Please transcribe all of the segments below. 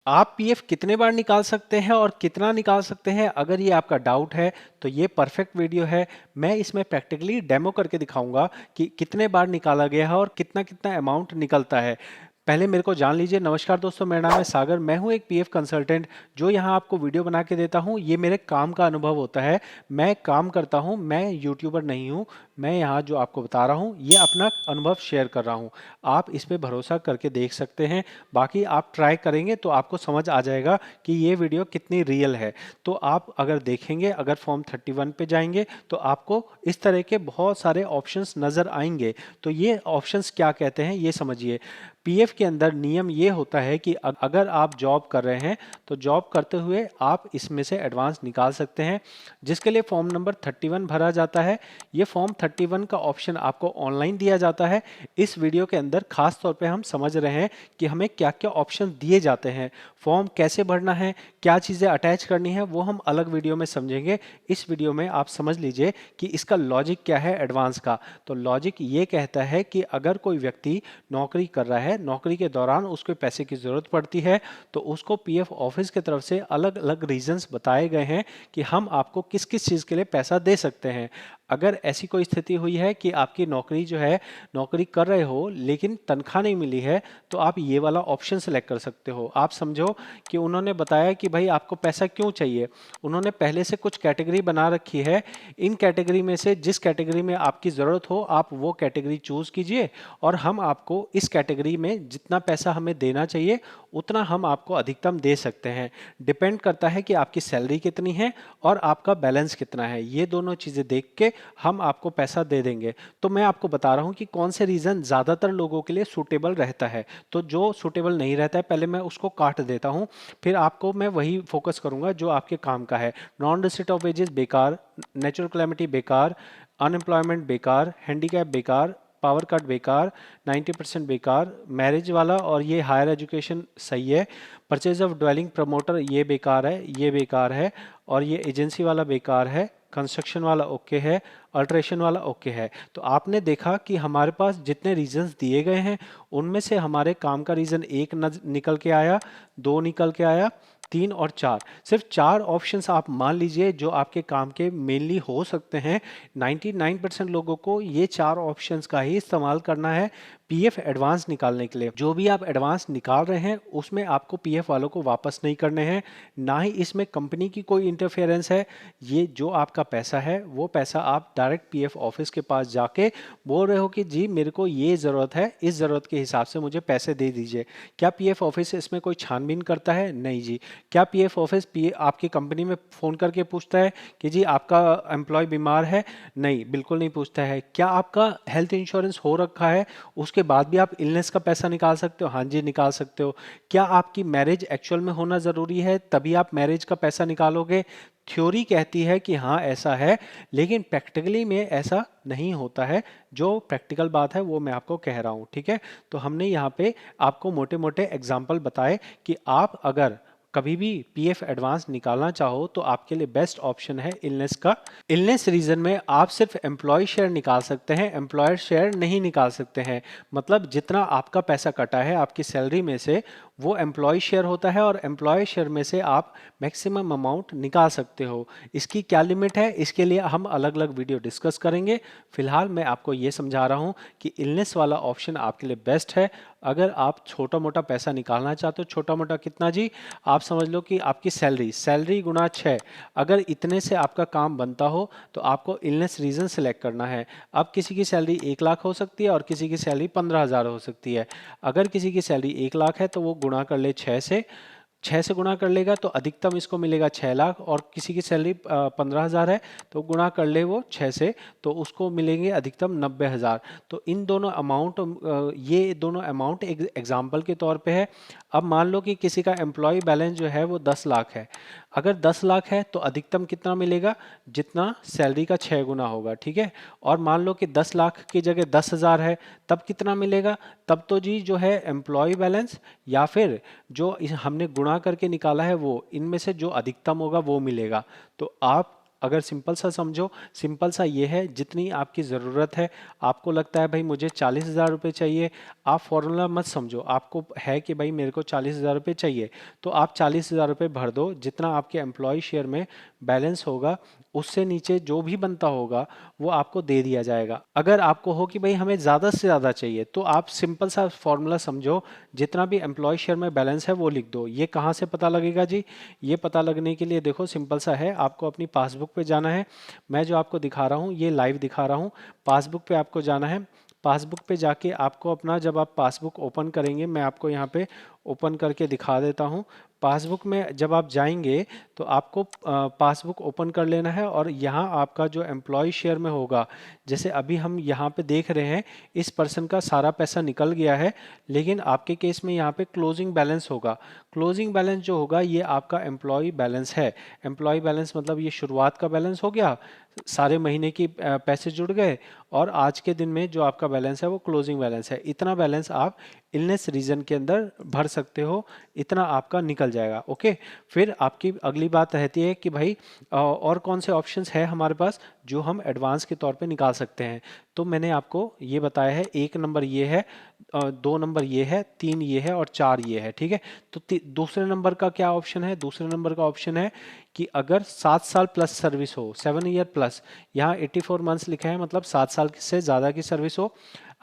आप पीएफ कितने बार निकाल सकते हैं और कितना निकाल सकते हैं, अगर ये आपका डाउट है तो ये परफेक्ट वीडियो है। मैं इसमें प्रैक्टिकली डेमो करके दिखाऊंगा कि कितने बार निकाला गया है और कितना कितना अमाउंट निकलता है। पहले मेरे को जान लीजिए। नमस्कार दोस्तों, मेरा नाम है सागर, मैं हूं एक पीएफ कंसल्टेंट जो यहां आपको वीडियो बना के देता हूं। ये मेरे काम का अनुभव होता है, मैं काम करता हूं, मैं यूट्यूबर नहीं हूं। मैं यहां जो आपको बता रहा हूं ये अपना अनुभव शेयर कर रहा हूं। आप इस पे भरोसा करके देख सकते हैं। बाकी आप ट्राई करेंगे तो आपको समझ आ जाएगा कि ये वीडियो कितनी रियल है। तो आप अगर देखेंगे, अगर फॉर्म 31 पे जाएंगे तो आपको इस तरह के बहुत सारे ऑप्शंस नजर आएंगे। तो ये ऑप्शंस क्या कहते हैं ये समझिए। पीएफ के अंदर नियम ये होता है कि अगर आप जॉब कर रहे हैं तो जॉब करते हुए आप इसमें से एडवांस निकाल सकते हैं, जिसके लिए फॉर्म नंबर 31 भरा जाता है। ये फॉर्म 31 का ऑप्शन आपको ऑनलाइन दिया जाता है। इस वीडियो के अंदर खास तौर पे हम समझ रहे हैं कि हमें क्या क्या ऑप्शन दिए जाते हैं, फॉर्म कैसे भरना है, क्या चीज़ें अटैच करनी है, वो हम अलग वीडियो में समझेंगे। इस वीडियो में आप समझ लीजिए कि इसका लॉजिक क्या है एडवांस का। तो लॉजिक ये कहता है कि अगर कोई व्यक्ति नौकरी कर रहा है, नौकरी के दौरान उसको पैसे की ज़रूरत पड़ती है, तो उसको पीएफ ऑफिस की तरफ से अलग अलग रीजंस बताए गए हैं कि हम आपको किस किस चीज़ के लिए पैसा दे सकते हैं। अगर ऐसी कोई स्थिति हुई है कि आपकी नौकरी जो है, नौकरी कर रहे हो लेकिन तनख्वाह नहीं मिली है, तो आप ये वाला ऑप्शन सेलेक्ट कर सकते हो। आप समझो कि उन्होंने बताया कि भाई आपको पैसा क्यों चाहिए। उन्होंने पहले से कुछ कैटेगरी बना रखी है, इन कैटेगरी में से जिस कैटेगरी में आपकी ज़रूरत हो आप वो कैटेगरी चूज़ कीजिए और हम आपको इस कैटेगरी में जितना पैसा हमें देना चाहिए उतना हम आपको अधिकतम दे सकते हैं। डिपेंड करता है कि आपकी सैलरी कितनी है और आपका बैलेंस कितना है। ये दोनों चीज़ें देख के हम आपको पैसा दे देंगे। तो मैं आपको बता रहा हूँ कि कौन से रीज़न ज़्यादातर लोगों के लिए सूटेबल रहता है। तो जो सूटेबल नहीं रहता है पहले मैं उसको काट देता हूँ, फिर आपको मैं वही फोकस करूँगा जो आपके काम का है। नॉन रिसिट ऑफ वेजेस बेकार, नेचुरल कैलेमिटी बेकार, अनएम्प्लॉयमेंट बेकार, हैंडीकैप बेकार, पावर कट बेकार, 90% बेकार, मैरिज वाला और ये हायर एजुकेशन सही है, परचेज ऑफ ड्वेलिंग प्रमोटर ये बेकार है, ये बेकार है, और ये एजेंसी वाला बेकार है, कंस्ट्रक्शन वाला ओके है, अल्ट्रेशन वाला ओके है। तो आपने देखा कि हमारे पास जितने रीजंस दिए गए हैं उनमें से हमारे काम का रीजन एक निकल के आया, दो निकल के आया, तीन और चार। सिर्फ चार ऑप्शंस आप मान लीजिए जो आपके काम के मेनली हो सकते हैं। 99% लोगों को ये चार ऑप्शंस का ही इस्तेमाल करना है पीएफ एडवांस निकालने के लिए। जो भी आप एडवांस निकाल रहे हैं उसमें आपको पीएफ वालों को वापस नहीं करने हैं, ना ही इसमें कंपनी की कोई इंटरफेरेंस है। ये जो आपका पैसा है वो पैसा आप डायरेक्ट पीएफ ऑफिस के पास जाके बोल रहे हो कि जी मेरे को ये ज़रूरत है, इस ज़रूरत के हिसाब से मुझे पैसे दे दीजिए। क्या पीएफ ऑफिस इसमें कोई छानबीन करता है? नहीं जी। क्या पीएफ ऑफिस पी आपकी कंपनी में फ़ोन करके पूछता है कि जी आपका एम्प्लॉय बीमार है? नहीं, बिल्कुल नहीं पूछता है। क्या आपका हेल्थ इंश्योरेंस हो रखा है, उसके बाद भी आप इलनेस का पैसा निकाल सकते हो? हाँ जी, निकाल सकते हो। क्या आपकी मैरिज एक्चुअल में होना ज़रूरी है तभी आप मैरिज का पैसा निकालोगे? थ्योरी कहती है कि हाँ ऐसा है, लेकिन प्रैक्टिकली में ऐसा नहीं होता है। जो प्रैक्टिकल बात है वो मैं आपको कह रहा हूँ, ठीक है। तो हमने यहाँ पे आपको मोटे मोटे एग्जाम्पल बताए कि आप अगर कभी भी पीएफ एडवांस निकालना चाहो तो आपके लिए बेस्ट ऑप्शन है इलनेस का। इलनेस रीजन में आप सिर्फ एम्प्लॉय शेयर निकाल सकते हैं, एम्प्लॉयर शेयर नहीं निकाल सकते हैं। मतलब जितना आपका पैसा कटा है आपकी सैलरी में से वो एम्प्लॉय शेयर होता है और एम्प्लॉय शेयर में से आप मैक्सिमम अमाउंट निकाल सकते हो। इसकी क्या लिमिट है इसके लिए हम अलग अलग वीडियो डिस्कस करेंगे। फिलहाल मैं आपको ये समझा रहा हूँ कि इलनेस वाला ऑप्शन आपके लिए बेस्ट है। अगर आप छोटा मोटा पैसा निकालना चाहते हो, छोटा मोटा कितना जी, आप समझ लो कि आपकी सैलरी सैलरी गुना 6, अगर इतने से आपका काम बनता हो तो आपको इलनेस रीजन सेलेक्ट करना है। अब किसी की सैलरी 1 लाख हो सकती है और किसी की सैलरी 15,000 हो सकती है। अगर किसी की सैलरी 1 लाख है तो वो गुणा कर ले 6 से, 6 से गुणा कर लेगा तो अधिकतम इसको मिलेगा 6 लाख। और किसी की सैलरी 15,000 है तो गुणा कर ले वो 6 से, तो उसको मिलेंगे अधिकतम 90,000। तो इन दोनों अमाउंट, ये दोनों अमाउंट एक एग्जाम्पल के तौर पे है। अब मान लो कि किसी का एम्प्लॉय बैलेंस जो है वो 10 लाख है। अगर 10 लाख है तो अधिकतम कितना मिलेगा? जितना सैलरी का 6 गुना होगा, ठीक है। और मान लो कि 10 लाख की जगह 10,000 है, तब कितना मिलेगा? तब तो जी जो है एम्प्लॉय बैलेंस या फिर जो हमने गुणा करके निकाला है वो, इनमें से जो अधिकतम होगा वो मिलेगा। तो आप अगर सिंपल सा समझो, सिंपल सा ये है, जितनी आपकी ज़रूरत है, आपको लगता है भाई मुझे 40,000 रुपये चाहिए, आप फॉर्मूला मत समझो, आपको है कि भाई मेरे को 40,000 रुपये चाहिए, तो आप 40,000 रुपये भर दो, जितना आपके एम्प्लॉय शेयर में बैलेंस होगा उससे नीचे जो भी बनता होगा वो आपको दे दिया जाएगा। अगर आपको हो कि भाई हमें ज़्यादा से ज़्यादा चाहिए, तो आप सिंपल सा फॉर्मूला समझो, जितना भी एम्प्लॉय शेयर में बैलेंस है वो लिख दो। ये कहाँ से पता लगेगा जी? ये पता लगने के लिए देखो सिंपल सा है, आपको अपनी पासबुक पे जाना है। मैं जो आपको दिखा रहा हूँ ये लाइव दिखा रहा हूँ। पासबुक पे आपको जाना है। पासबुक पे जाके आपको अपना, जब आप पासबुक ओपन करेंगे, मैं आपको यहाँ पे ओपन करके दिखा देता हूँ। पासबुक में जब आप जाएंगे तो आपको पासबुक ओपन कर लेना है, और यहाँ आपका जो एम्प्लॉय शेयर में होगा, जैसे अभी हम यहाँ पे देख रहे हैं इस पर्सन का सारा पैसा निकल गया है, लेकिन आपके केस में यहाँ पे क्लोजिंग बैलेंस होगा। क्लोजिंग बैलेंस जो होगा ये आपका एम्प्लॉय बैलेंस है। एम्प्लॉय बैलेंस मतलब ये शुरुआत का बैलेंस हो गया, सारे महीने की पैसे जुड़ गए, और आज के दिन में जो आपका बैलेंस है वो क्लोजिंग बैलेंस है। इतना बैलेंस आप इलनेस रीजन के अंदर भर सकते हो, इतना आपका निकल जाएगा। ओके, फिर आपकी अगली बात रहती है कि भाई और कौन से ऑप्शंस है हमारे पास जो हम एडवांस के तौर पे निकाल सकते हैं। तो मैंने आपको ये बताया है, एक नंबर ये है, दो नंबर ये है, तीन ये है और चार ये है। ठीक है, तो दूसरे नंबर का क्या ऑप्शन है? दूसरे नंबर का ऑप्शन है कि अगर 7 साल प्लस सर्विस हो, 7 ईयर प्लस, यहाँ 84 मंथ्स लिखा है, मतलब 7 साल से ज़्यादा की सर्विस हो,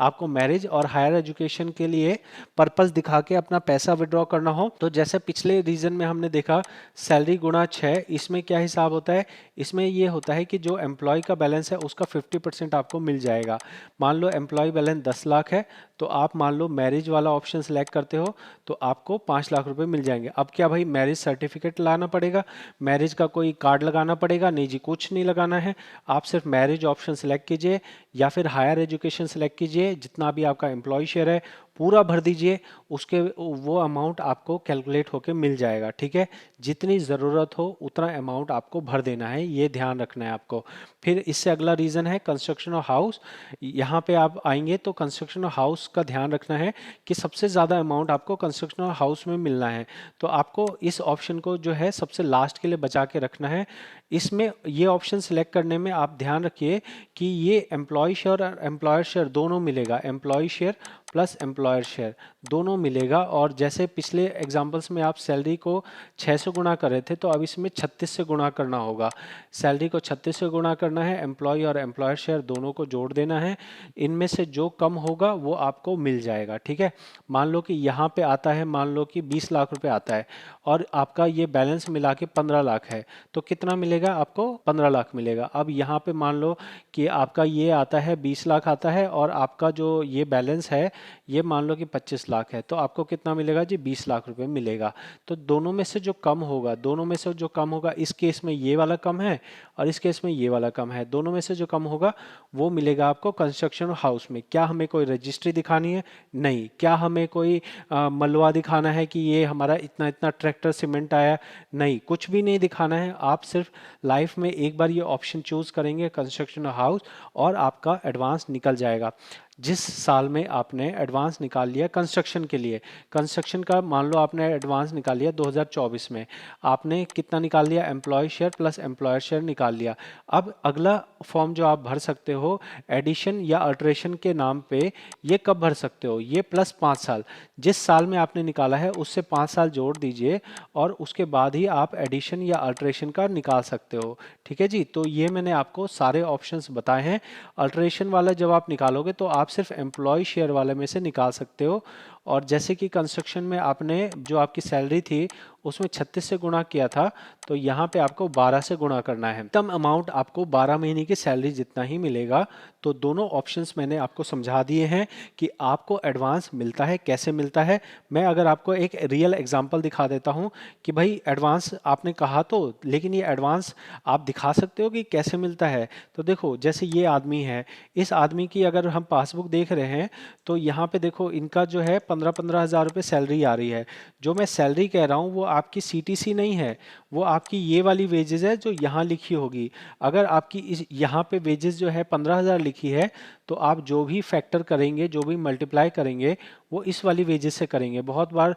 आपको मैरिज और हायर एजुकेशन के लिए पर्पस दिखा के अपना पैसा विड्रॉ करना हो। तो जैसे पिछले रीजन में हमने देखा सैलरी गुणा 6, इसमें क्या हिसाब होता है? इसमें ये होता है कि जो एम्प्लॉय का बैलेंस है उसका 50% आपको मिल जाएगा। मान लो एम्प्लॉय बैलेंस 10 लाख है, तो आप मान लो मैरिज वाला ऑप्शन सेलेक्ट करते हो तो आपको 5 लाख रुपए मिल जाएंगे। अब क्या भाई मैरिज सर्टिफिकेट लाना पड़ेगा, मैरिज का कोई कार्ड लगाना पड़ेगा? नहीं जी, कुछ नहीं लगाना है। आप सिर्फ मैरिज ऑप्शन सेलेक्ट कीजिए या फिर हायर एजुकेशन सेलेक्ट कीजिए, जितना भी आपका एम्प्लॉय शेयर है पूरा भर दीजिए, उसके वो अमाउंट आपको कैलकुलेट होके मिल जाएगा। ठीक है, जितनी ज़रूरत हो उतना अमाउंट आपको भर देना है, ये ध्यान रखना है आपको। फिर इससे अगला रीज़न है कंस्ट्रक्शन ऑफ हाउस। यहाँ पे आप आएंगे तो कंस्ट्रक्शन ऑफ हाउस का ध्यान रखना है कि सबसे ज़्यादा अमाउंट आपको कंस्ट्रक्शन ऑफ हाउस में मिलना है, तो आपको इस ऑप्शन को जो है सबसे लास्ट के लिए बचा के रखना है। इसमें ये ऑप्शन सेलेक्ट करने में आप ध्यान रखिए कि ये एम्प्लॉय शेयर और एम्प्लॉयर शेयर दोनों मिलेगा, employee share plus employer share दोनों मिलेगा। और जैसे पिछले एग्जांपल्स में आप सैलरी को 6 से गुणा कर रहे थे, तो अब इसमें 36 से गुणा करना होगा। सैलरी को 36 से गुणा करना है, एम्प्लॉय और एम्प्लॉयर शेयर दोनों को जोड़ देना है, इनमें से जो कम होगा वो आपको मिल जाएगा। ठीक है, मान लो कि यहाँ पे आता है, मान लो कि 20 लाख रुपए आता है और आपका ये बैलेंस मिला के 15 लाख है, तो कितना मिलेगा आपको? 15 लाख मिलेगा। अब यहाँ पे मान लो कि आपका ये आता है 20 लाख आता है, और आपका जो ये बैलेंस है ये मान लो कि 25 लाख है, तो आपको कितना मिलेगा जी? 20 लाख रुपए मिलेगा। तो दोनों में से जो कम होगा, दोनों में से जो कम होगा, इस केस में ये वाला कम है और इस केस में ये वाला कम है, दोनों में से जो कम होगा वो मिलेगा आपको कंस्ट्रक्शन हाउस में। क्या हमें कोई रजिस्ट्री दिखानी है? नहीं। क्या हमें कोई मलवा दिखाना है कि ये हमारा इतना इतना ट्रैक्टर सीमेंट आया? नहीं, कुछ भी नहीं दिखाना है। आप सिर्फ लाइफ में एक बार ये ऑप्शन चूज करेंगे कंस्ट्रक्शन हाउस, और आपका एडवांस निकल जाएगा। जिस साल में आपने एडवांस निकाल लिया कंस्ट्रक्शन के लिए, कंस्ट्रक्शन का मान लो आपने एडवांस निकाल लिया 2024 में, आपने कितना निकाल लिया? Employee share plus employer share निकाल लिया। अब अगला फॉर्म जो आप भर सकते हो एडिशन या अल्ट्रेशन के नाम पे, ये कब भर सकते हो? ये प्लस 5 साल, जिस साल में आपने निकाला है उससे 5 साल जोड़ दीजिए, और उसके बाद ही आप एडिशन या अल्ट्रेशन का निकाल सकते हो। ठीक है जी, तो ये मैंने आपको सारे ऑप्शंस बताए हैं। अल्ट्रेशन वाला जब आप निकालोगे तो आप सिर्फ एम्प्लॉय शेयर वाले में से निकाल सकते हो, और जैसे कि कंस्ट्रक्शन में आपने जो आपकी सैलरी थी उसमें 36 से गुणा किया था, तो यहाँ पे आपको 12 से गुणा करना है, तब अमाउंट आपको 12 महीने की सैलरी जितना ही मिलेगा। तो दोनों ऑप्शंस मैंने आपको समझा दिए हैं कि आपको एडवांस मिलता है, कैसे मिलता है। मैं अगर आपको एक रियल एग्जांपल दिखा देता हूँ कि भाई एडवांस आपने कहा तो, लेकिन ये एडवांस आप दिखा सकते हो कि कैसे मिलता है। तो देखो, जैसे ये आदमी है, इस आदमी की अगर हम पासबुक देख रहे हैं तो यहाँ पे देखो इनका जो है 15-15 हज़ार रुपये सैलरी आ रही है। जो मैं सैलरी कह रहा हूँ वो आपकी सीटीसी नहीं है, वो आपकी ये वाली वेजेस है जो यहाँ लिखी होगी। अगर आपकी इस यहाँ पे वेजेस जो है 15,000 लिखी है, तो आप जो भी फैक्टर करेंगे, जो भी मल्टीप्लाई करेंगे, वो इस वाली वेजेस से करेंगे। बहुत बार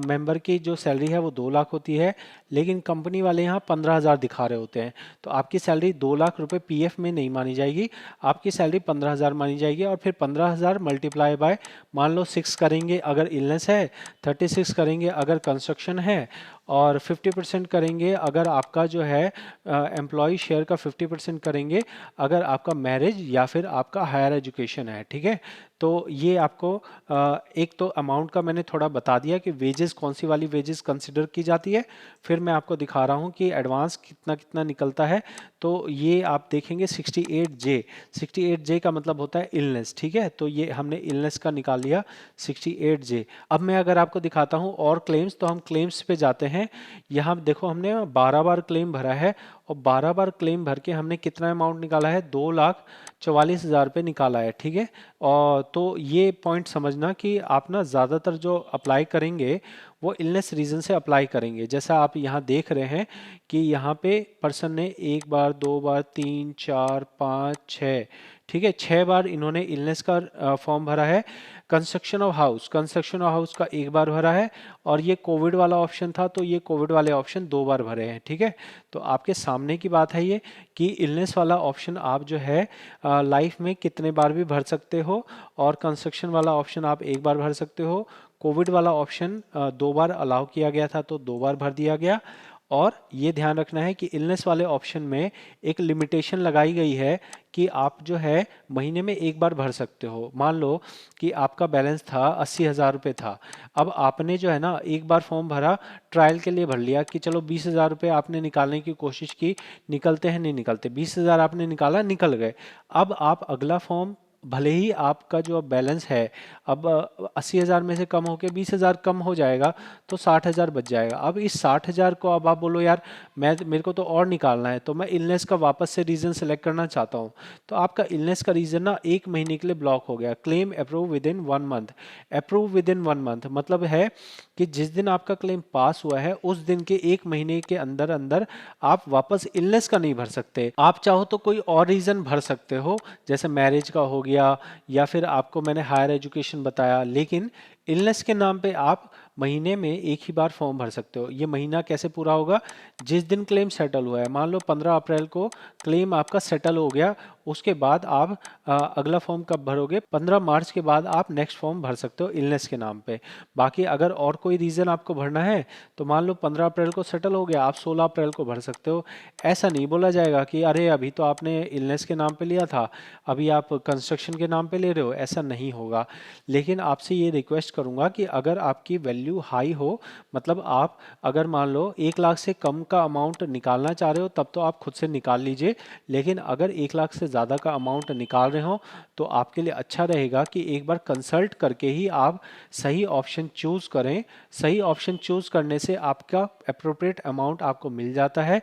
मेंबर की जो सैलरी है वो 2 लाख होती है, लेकिन कंपनी वाले यहाँ 15,000 दिखा रहे होते हैं, तो आपकी सैलरी 2 लाख रुपए पीएफ में नहीं मानी जाएगी, आपकी सैलरी 15,000 मानी जाएगी। और फिर 15,000 मल्टीप्लाई बाय, मान लो 6 करेंगे अगर इलनेस है, 36 करेंगे अगर कंस्ट्रक्शन है, और 50% करेंगे अगर आपका जो है एम्प्लॉय शेयर का 50% करेंगे अगर आपका मैरिज या फिर आपका हायर एजुकेशन है। ठीक है, तो ये आपको एक तो अमाउंट का मैंने थोड़ा बता दिया कि वेजेस कौन सी वाली वेजेस कंसिडर की जाती है। फिर मैं आपको दिखा रहा हूँ कि एडवांस कितना कितना निकलता है। तो ये आप देखेंगे 68J, 68J का मतलब होता है इलनेस। ठीक है, तो ये हमने इलनेस का निकाल लिया 68J। अब मैं अगर आपको दिखाता हूँ और क्लेम्स, तो हम क्लेम्स पे जाते हैं। यहाँ देखो हमने 12 बार क्लेम भरा है, और 12 बार क्लेम भर के हमने कितना अमाउंट निकाला है, 2,44,000 रुपये निकाला है। ठीक है, और तो ये पॉइंट समझना कि आप ना ज़्यादातर जो अप्लाई करेंगे वो इलनेस रीज़न से अप्लाई करेंगे। जैसा आप यहाँ देख रहे हैं कि यहाँ पे पर्सन ने 1 बार, 2 बार, 3, 4, 5, 6, ठीक है, 6 बार इन्होंने इलनेस का फॉर्म भरा है। कंस्ट्रक्शन ऑफ हाउस का 1 बार भरा है, और ये कोविड वाला ऑप्शन था, तो ये कोविड वाले ऑप्शन 2 बार भरे हैं। ठीक है, तो आपके सामने की बात है ये कि इलनेस वाला ऑप्शन आप जो है लाइफ में कितने बार भी भर सकते हो, और कंस्ट्रक्शन वाला ऑप्शन आप 1 बार भर सकते हो। कोविड वाला ऑप्शन 2 बार अलाउ किया गया था, तो 2 बार भर दिया गया। और ये ध्यान रखना है कि इलनेस वाले ऑप्शन में एक लिमिटेशन लगाई गई है कि आप जो है महीने में 1 बार भर सकते हो। मान लो कि आपका बैलेंस था 80,000 रुपये था, अब आपने जो है ना 1 बार फॉर्म भरा, ट्रायल के लिए भर लिया कि चलो 20,000 रुपये आपने निकालने की कोशिश की, निकलते हैं नहीं निकलते, 20,000 आपने निकाला, निकल गए। अब आप अगला फॉर्म, भले ही आपका जो बैलेंस है अब 80,000 में से कम होके 20,000 कम हो जाएगा, तो 60,000 बच जाएगा। अब इस 60,000 को अब आप बोलो यार मेरे को तो और निकालना है, तो मैं इलनेस का वापस से रीज़न सेलेक्ट करना चाहता हूँ, तो आपका इलनेस का रीज़न ना 1 महीने के लिए ब्लॉक हो गया। Claim approve with in 1 month, approve with in 1 month मतलब है कि जिस दिन आपका क्लेम पास हुआ है उस दिन के 1 महीने के अंदर अंदर आप वापस इलनेस का नहीं भर सकते। आप चाहो तो कोई और रीज़न भर सकते हो, जैसे मैरिज का हो गया, या फिर आपको मैंने हायर एजुकेशन बताया, लेकिन इलनेस के नाम पे आप महीने में एक ही बार फॉर्म भर सकते हो। ये महीना कैसे पूरा होगा, जिस दिन क्लेम सेटल हुआ है। मान लो 15 अप्रैल को क्लेम आपका सेटल हो गया, उसके बाद आप अगला फॉर्म कब भरोगे, 15 मार्च के बाद आप नेक्स्ट फॉर्म भर सकते हो इलनेस के नाम पे। बाकी अगर और कोई रीज़न आपको भरना है, तो मान लो 15 अप्रैल को सेटल हो गया, आप 16 अप्रैल को भर सकते हो। ऐसा नहीं बोला जाएगा कि अरे अभी तो आपने इलनेस के नाम पे लिया था, अभी आप कंस्ट्रक्शन के नाम पे ले रहे हो, ऐसा नहीं होगा। लेकिन आपसे ये रिक्वेस्ट करूंगा कि अगर आपकी वैल्यू हाई हो, मतलब आप अगर मान लो 1 लाख से कम का अमाउंट निकालना चाह रहे हो, तब तो आप खुद से निकाल लीजिए। लेकिन अगर 1 लाख से ज़्यादा का अमाउंट निकाल रहे हो, तो आपके लिए अच्छा रहेगा कि एक बार कंसल्ट करके ही आप सही ऑप्शन चूज़ करें। सही ऑप्शन चूज़ करने से आपका अप्रोप्रिएट अमाउंट आपको मिल जाता है,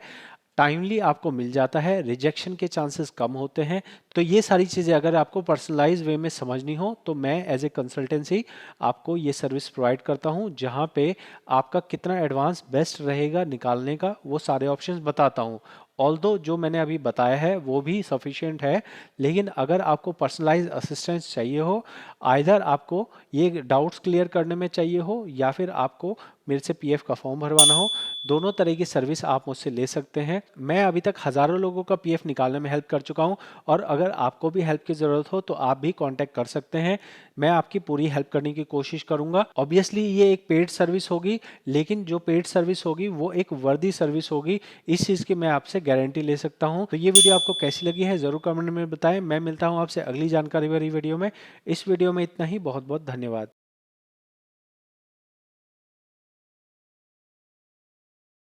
टाइमली आपको मिल जाता है, रिजेक्शन के चांसेस कम होते हैं। तो ये सारी चीज़ें अगर आपको पर्सनलाइज वे में समझनी हो, तो मैं एज ए कंसल्टेंसी आपको ये सर्विस प्रोवाइड करता हूँ, जहाँ पे आपका कितना एडवांस बेस्ट रहेगा निकालने का वो सारे ऑप्शंस बताता हूँ। ऑल्दो जो मैंने अभी बताया है वो भी सफिशिएंट है, लेकिन अगर आपको पर्सनलाइज असिस्टेंस चाहिए हो, आइदर आपको ये डाउट्स क्लियर करने में चाहिए हो, या फिर आपको मेरे से पीएफ का फॉर्म भरवाना हो, दोनों तरह की सर्विस आप मुझसे ले सकते हैं। मैं अभी तक हज़ारों लोगों का पीएफ निकालने में हेल्प कर चुका हूं, और अगर आपको भी हेल्प की ज़रूरत हो तो आप भी कांटेक्ट कर सकते हैं। मैं आपकी पूरी हेल्प करने की कोशिश करूंगा। ऑब्वियसली ये एक पेड सर्विस होगी, लेकिन जो पेड सर्विस होगी वो एक वर्दी सर्विस होगी, इस चीज़ की मैं आपसे गारंटी ले सकता हूं। तो ये वीडियो आपको कैसी लगी है ज़रूर कमेंट में बताएं। मैं मिलता हूँ आपसे अगली जानकारी वाली वीडियो में। इस वीडियो में इतना ही, बहुत बहुत धन्यवाद।